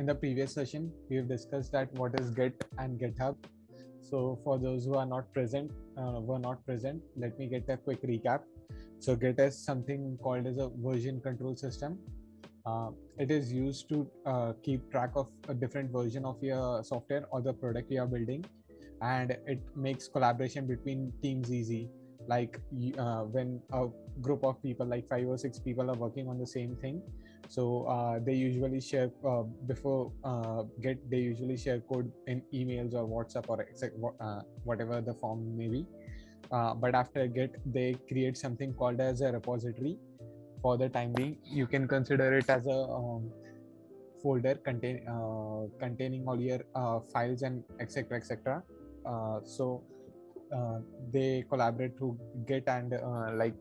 in the previous session, we've discussed that what is Git and GitHub. So for those who are not present, let me get a quick recap. So Git is something called as a version control system. It is used to keep track of a different version of your software or the product you are building, and it makes collaboration between teams easy. Like when a group of people, like 5 or 6 people, are working on the same thing, so they usually share before Git. They usually share code in emails or WhatsApp or whatever the form may be. But after Git, they create something called as a repository. For the time being, you can consider it as a folder containing all your files and etc. So uh, they collaborate through Git, and like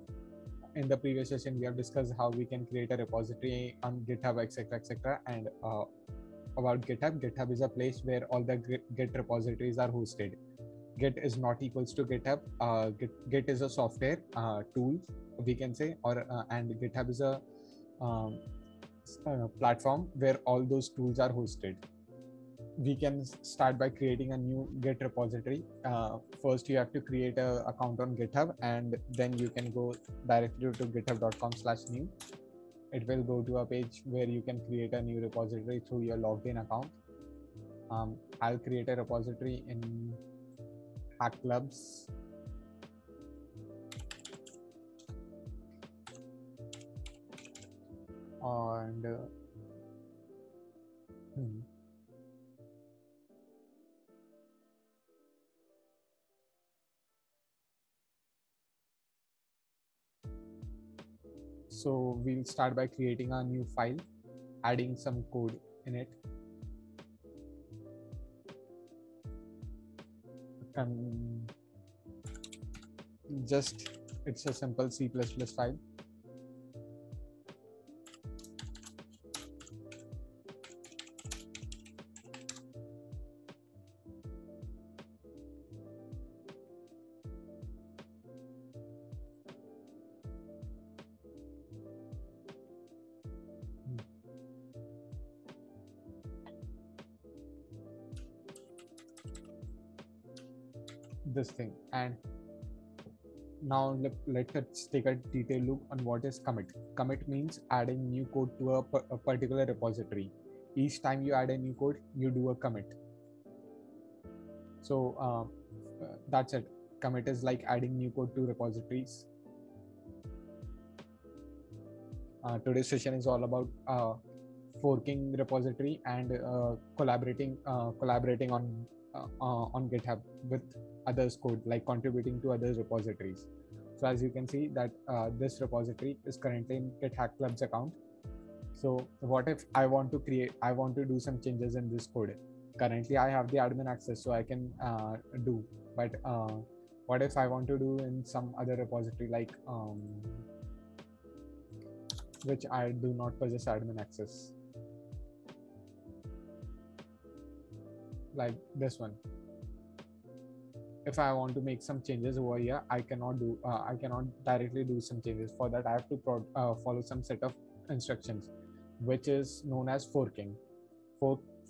in the previous session we have discussed how we can create a repository on GitHub, etc. And about GitHub is a place where all the Git repositories are hosted. Git is not equals to GitHub. Git is a software tool, we can say, or and GitHub is a um, platform where all those tools are hosted. We can start by creating a new Git repository. First, you have to create an account on GitHub, and then you can go directly to github.com/new. It will go to a page where you can create a new repository through your logged in account. I'll create a repository in Hack Clubs. And so we'll start by creating a new file, adding some code in it. Just it's a simple C++ file. This thing, and now let's take a detailed look on what is commit. Commit means adding new code to a particular repository. Each time you add a new code, you do a commit. So that's it. Commit is like adding new code to repositories. Today's session is all about forking repository and collaborating on GitHub with others code, like contributing to others repositories. So as you can see that this repository is currently in Git Hack Club's account. So what if I want to do some changes in this code? Currently I have the admin access, so I can do, but what if I want to do in some other repository, like which I do not possess admin access, like this one. If I want to make some changes over here, I cannot directly do some changes. For that, I have to follow some set of instructions, which is known as forking.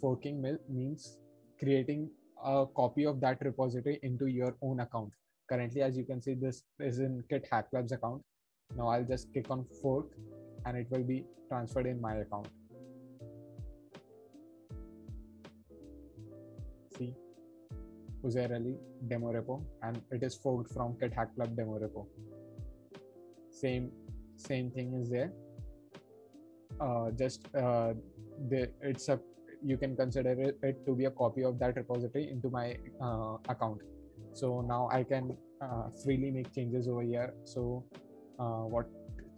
Forking means creating a copy of that repository into your own account. Currently, as you can see, this is in Git Hack Labs account. Now I'll just click on fork, and it will be transferred in my account. See, Uzair Ali demo repo, and it is forked from Git Hack Club demo repo. Same thing is there. It's a, you can consider it to be a copy of that repository into my account. So now I can freely make changes over here. So what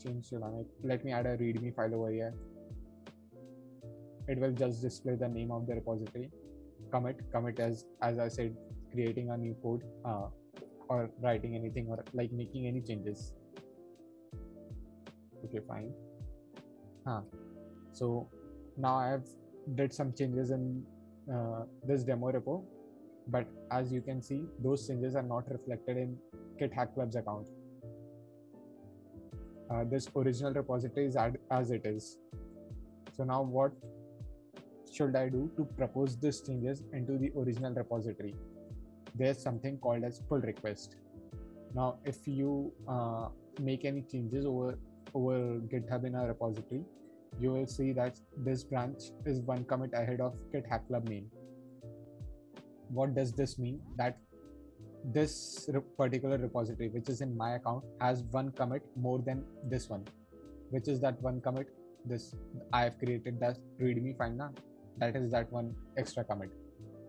change should I make? Let me add a README file over here. It will just display the name of the repository. Commit as I said, creating a new code or writing anything, or like making any changes. Okay, fine. So now I have did some changes in this demo repo, but as you can see, those changes are not reflected in Git Hack Club's account. This original repository is as it is. So now what should I do to propose these changes into the original repository? There's something called as pull request. Now, if you make any changes over GitHub in a repository, you will see that this branch is one commit ahead of Git Hack Club main. What does this mean? That this particular repository, which is in my account, has one commit more than this one. Which is that one commit? This I have created that README file now. That is that one extra commit.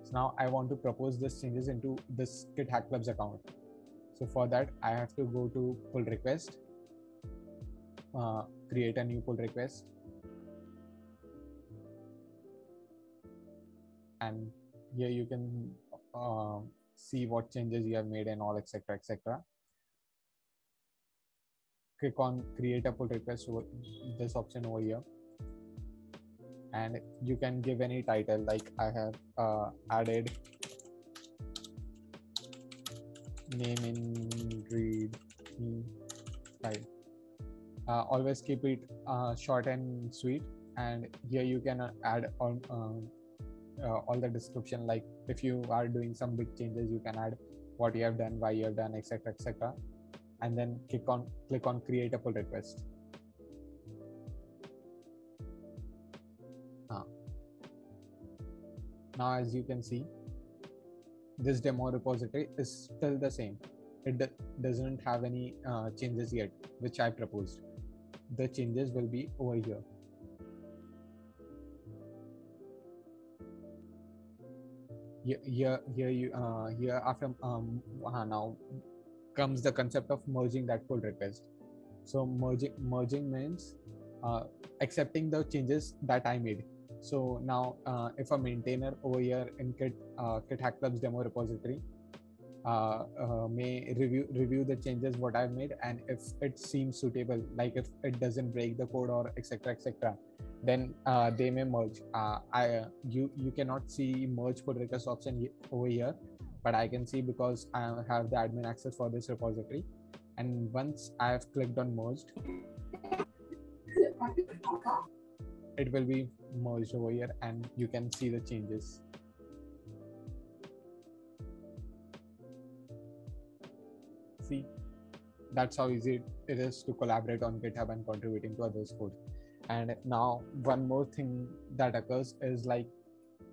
So now I want to propose this changes into this Git Hack Club's account. So for that, I have to go to pull request, create a new pull request, and here you can see what changes you have made and all, etc., etc. Click on create a pull request over this option over here, and you can give any title. Like I have added name in README file. Always keep it short and sweet, and here you can add on all the description. Like if you are doing some big changes, you can add what you have done, why you have done, etc., etc., and then click on create a pull request. Now as you can see, this demo repository is still the same. It doesn't have any changes yet, which I proposed. The changes will be over here. Here after now comes the concept of merging that pull request. So merging means accepting the changes that I made. So now if a maintainer over here in Git Hack Club's demo repository may review the changes what I've made, and if it seems suitable, like if it doesn't break the code or etc., etc., then they may merge. You cannot see merge pull request option over here, but I can see because I have the admin access for this repository. And once I have clicked on merged, it will be merged over here, and you can see the changes. See, that's how easy it is to collaborate on GitHub and contributing to others' code. And now one more thing that occurs is, like,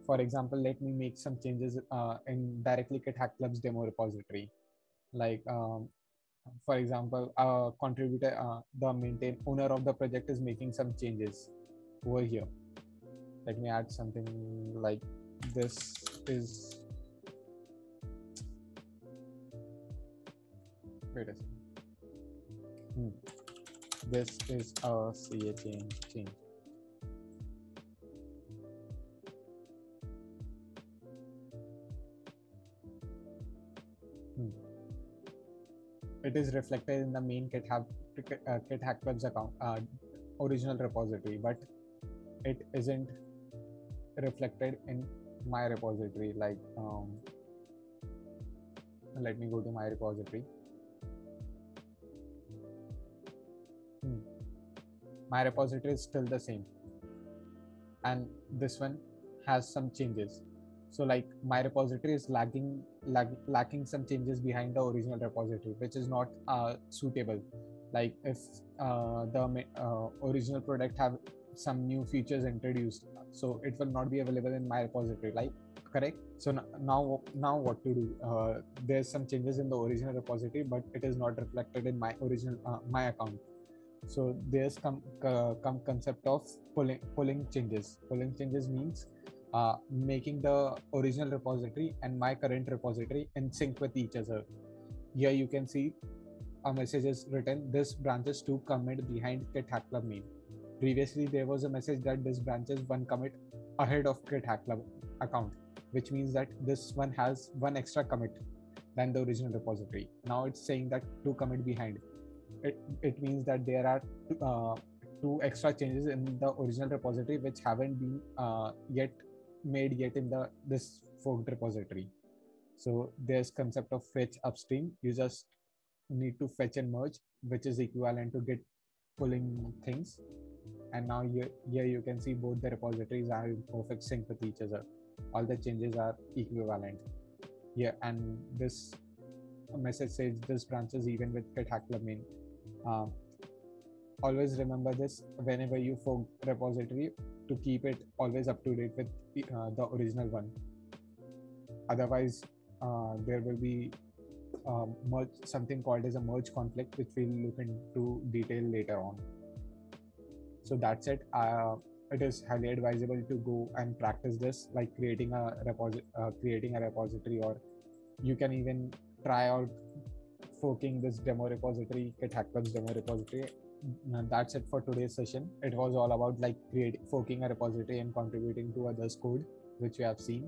for example, let me make some changes in directly Git Hack Club's demo repository. Like, for example, contributor, the owner of the project is making some changes over here. Let me add something like this is, wait a second. This is a CA change. It is reflected in the main Git Hack Club's account, original repository, but it isn't reflected in my repository. Like, let me go to my repository. My repository is still the same, and this one has some changes. So like my repository is lacking some changes behind the original repository, which is not suitable. Like if the original product have some new features introduced, so it will not be available in my repository, like, correct? So now what to do? There's some changes in the original repository, but it is not reflected in my original my account. So there's come concept of pulling changes. Pulling changes means making the original repository and my current repository in sync with each other. Here you can see a message is written, this branches 2 commit behind Git Hack Club main. Previously there was a message that this branches 1 commit ahead of Git Hack Club account, which means that this one has 1 extra commit than the original repository. Now it's saying that 2 commit behind. It means that there are 2 extra changes in the original repository which haven't been made yet in this forked repository. So there's concept of fetch upstream. You just need to fetch and merge, which is equivalent to Git pulling things. And now here you can see both the repositories are in perfect sync with each other. All the changes are equivalent. Yeah, and this message says this branches even with Git hack plugin. Uh, Always remember this whenever you fork repository, to keep it always up to date with the original one. Otherwise, there will be something called as a merge conflict, which we'll look into detail later on. So that's it. It is highly advisable to go and practice this, like creating a repository, or you can even try out forking this demo repository, Git Hackplug's demo repository. That's it for today's session. It was all about like forking a repository and contributing to others' code, which we have seen.